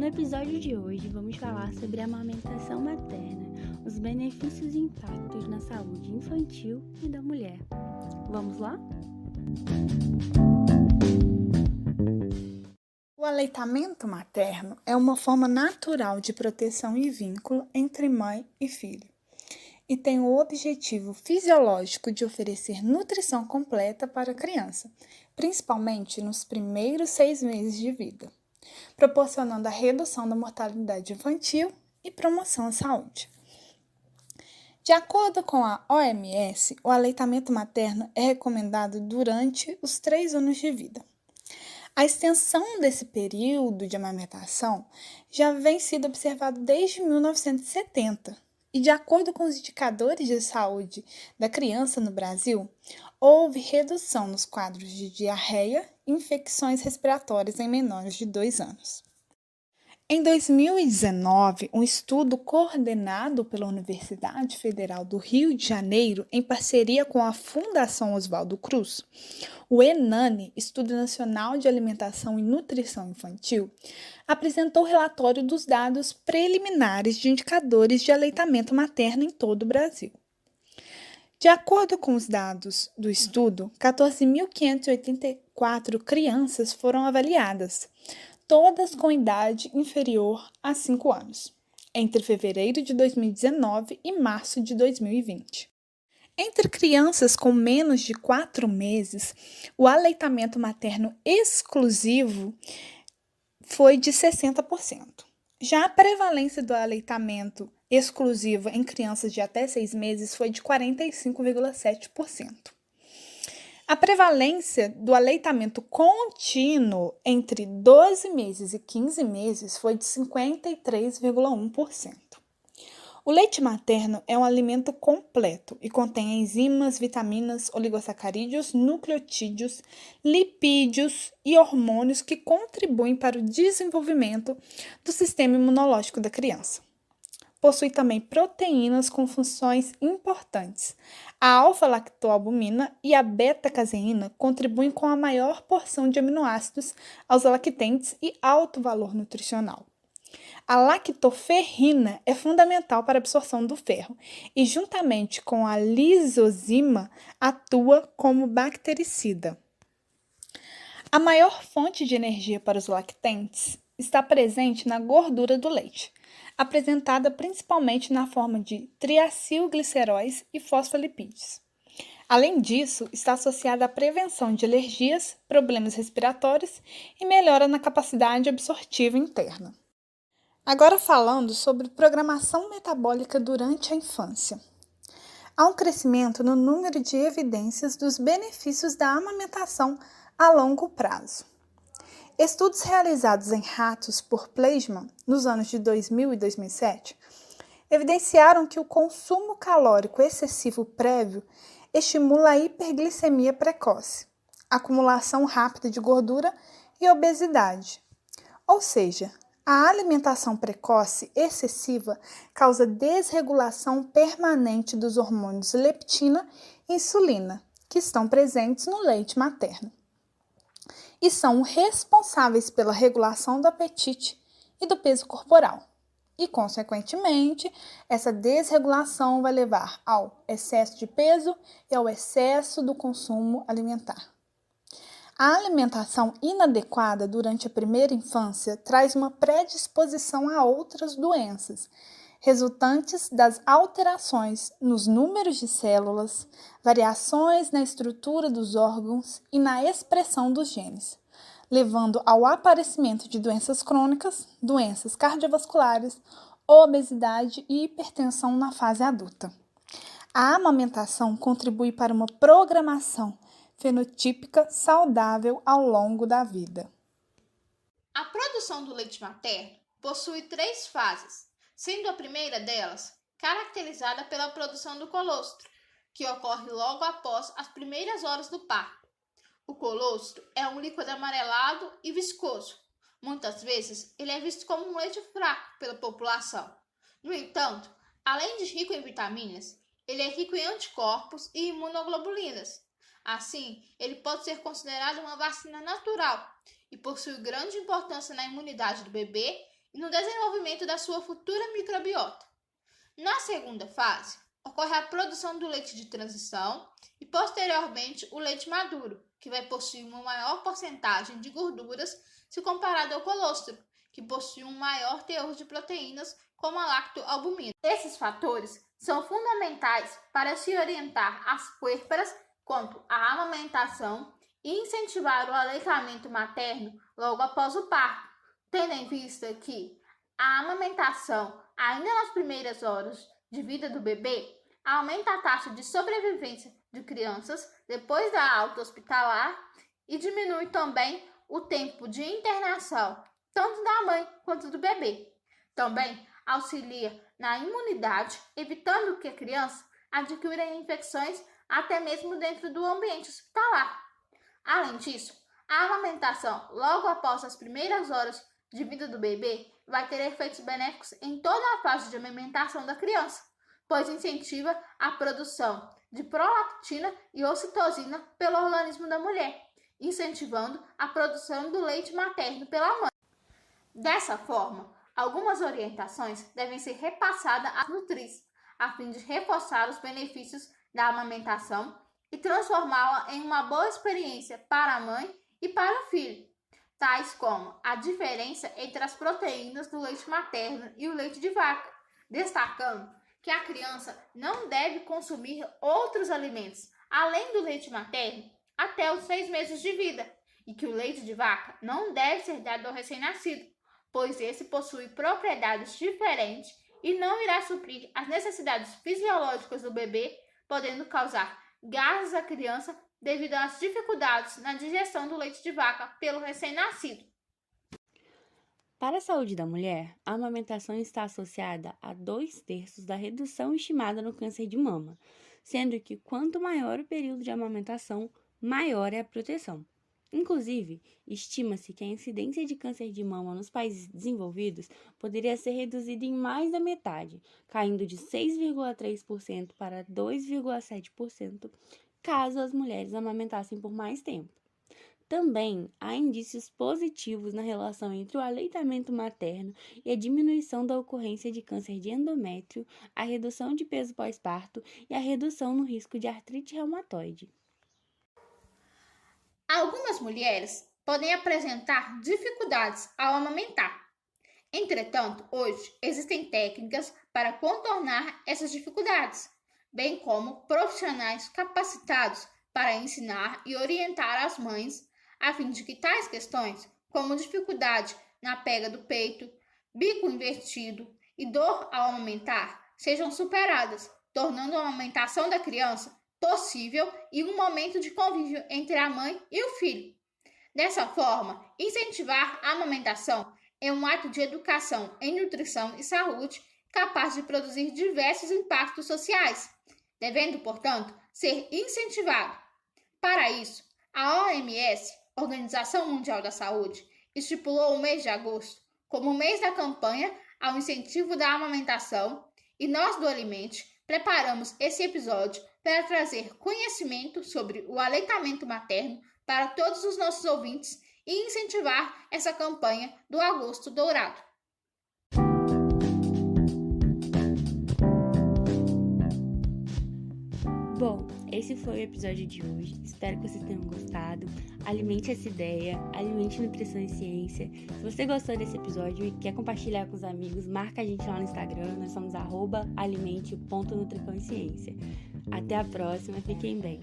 No episódio de hoje, vamos falar sobre a amamentação materna, os benefícios e impactos na saúde infantil e da mulher. Vamos lá? O aleitamento materno é uma forma natural de proteção e vínculo entre mãe e filho, e tem o objetivo fisiológico de oferecer nutrição completa para a criança, principalmente nos primeiros 6 meses de vida, proporcionando a redução da mortalidade infantil e promoção à saúde. De acordo com a OMS, o aleitamento materno é recomendado durante os 3 anos de vida. A extensão desse período de amamentação já vem sendo observada desde 1970 e, de acordo com os indicadores de saúde da criança no Brasil, houve redução nos quadros de diarreia e infecções respiratórias em menores de 2 anos. Em 2019, um estudo coordenado pela Universidade Federal do Rio de Janeiro, em parceria com a Fundação Oswaldo Cruz, o ENANI, Estudo Nacional de Alimentação e Nutrição Infantil, apresentou o relatório dos dados preliminares de indicadores de aleitamento materno em todo o Brasil. De acordo com os dados do estudo, 14.584 crianças foram avaliadas, todas com idade inferior a 5 anos, entre fevereiro de 2019 e março de 2020. Entre crianças com menos de 4 meses, o aleitamento materno exclusivo foi de 60%. Já a prevalência do aleitamento exclusivo em crianças de até 6 meses foi de 45,7%. A prevalência do aleitamento contínuo entre 12 meses e 15 meses foi de 53,1%. O leite materno é um alimento completo e contém enzimas, vitaminas, oligosacarídeos, nucleotídeos, lipídios e hormônios que contribuem para o desenvolvimento do sistema imunológico da criança. Possui também proteínas com funções importantes. A alfa-lactoalbumina e a beta-caseína contribuem com a maior porção de aminoácidos aos lactentes e alto valor nutricional. A lactoferrina é fundamental para a absorção do ferro e, juntamente com a lisozima, atua como bactericida. A maior fonte de energia para os lactentes está presente na gordura do leite, apresentada principalmente na forma de triacilgliceróis e fosfolipídios. Além disso, está associada à prevenção de alergias, problemas respiratórios e melhora na capacidade absortiva interna. Agora falando sobre programação metabólica durante a infância. Há um crescimento no número de evidências dos benefícios da amamentação a longo prazo. Estudos realizados em ratos por Fleischmann nos anos de 2000 e 2007 evidenciaram que o consumo calórico excessivo prévio estimula a hiperglicemia precoce, acumulação rápida de gordura e obesidade. Ou seja, a alimentação precoce excessiva causa desregulação permanente dos hormônios leptina e insulina, que estão presentes no leite materno, e são responsáveis pela regulação do apetite e do peso corporal. E, consequentemente, essa desregulação vai levar ao excesso de peso e ao excesso do consumo alimentar. A alimentação inadequada durante a primeira infância traz uma predisposição a outras doenças, resultantes das alterações nos números de células, variações na estrutura dos órgãos e na expressão dos genes, levando ao aparecimento de doenças crônicas, doenças cardiovasculares, obesidade e hipertensão na fase adulta. A amamentação contribui para uma programação fenotípica saudável ao longo da vida. A produção do leite materno possui 3 fases, sendo a primeira delas caracterizada pela produção do colostro, que ocorre logo após as primeiras horas do parto. O colostro é um líquido amarelado e viscoso. Muitas vezes, ele é visto como um leite fraco pela população. No entanto, além de rico em vitaminas, ele é rico em anticorpos e imunoglobulinas. Assim, ele pode ser considerado uma vacina natural e possui grande importância na imunidade do bebê e no desenvolvimento da sua futura microbiota. Na segunda fase, ocorre a produção do leite de transição e, posteriormente, o leite maduro, que vai possuir uma maior porcentagem de gorduras se comparado ao colostro, que possui um maior teor de proteínas, como a lactoalbumina. Esses fatores são fundamentais para se orientar as puérperas quanto à amamentação e incentivar o aleitamento materno logo após o parto, tendo em vista que a amamentação, ainda nas primeiras horas de vida do bebê, aumenta a taxa de sobrevivência de crianças depois da alta hospitalar e diminui também o tempo de internação, tanto da mãe quanto do bebê. Também auxilia na imunidade, evitando que a criança adquira infecções até mesmo dentro do ambiente hospitalar. Além disso, a amamentação logo após as primeiras horas de vida do bebê vai ter efeitos benéficos em toda a fase de amamentação da criança, pois incentiva a produção de prolactina e ocitocina pelo organismo da mulher, incentivando a produção do leite materno pela mãe. Dessa forma, algumas orientações devem ser repassadas às nutris, a fim de reforçar os benefícios da amamentação e transformá-la em uma boa experiência para a mãe e para o filho, tais como a diferença entre as proteínas do leite materno e o leite de vaca, destacando que a criança não deve consumir outros alimentos, além do leite materno, até os 6 meses de vida, e que o leite de vaca não deve ser dado ao recém-nascido, pois esse possui propriedades diferentes e não irá suprir as necessidades fisiológicas do bebê, podendo causar gases à criança devido às dificuldades na digestão do leite de vaca pelo recém-nascido. Para a saúde da mulher, a amamentação está associada a 2/3 da redução estimada no câncer de mama, sendo que quanto maior o período de amamentação, maior é a proteção. Inclusive, estima-se que a incidência de câncer de mama nos países desenvolvidos poderia ser reduzida em mais da metade, caindo de 6,3% para 2,7%, caso as mulheres amamentassem por mais tempo. Também há indícios positivos na relação entre o aleitamento materno e a diminuição da ocorrência de câncer de endométrio, a redução de peso pós-parto e a redução no risco de artrite reumatoide. Algumas mulheres podem apresentar dificuldades ao amamentar. Entretanto, hoje existem técnicas para contornar essas dificuldades, bem como profissionais capacitados para ensinar e orientar as mães, a fim de que tais questões, como dificuldade na pega do peito, bico invertido e dor ao amamentar, sejam superadas, tornando a amamentação da criança possível e um momento de convívio entre a mãe e o filho. Dessa forma, incentivar a amamentação é um ato de educação em nutrição e saúde capaz de produzir diversos impactos sociais, devendo, portanto, ser incentivado. Para isso, a OMS, Organização Mundial da Saúde, estipulou o mês de agosto como o mês da campanha ao incentivo da amamentação e nós do Alimente preparamos esse episódio para trazer conhecimento sobre o aleitamento materno para todos os nossos ouvintes e incentivar essa campanha do Agosto Dourado. Bom, esse foi o episódio de hoje. Espero que vocês tenham gostado. Alimente essa ideia, alimente nutrição e ciência. Se você gostou desse episódio e quer compartilhar com os amigos, marca a gente lá no Instagram. Nós somos @alimente.nutricãoeciência. Até a próxima, fiquem bem.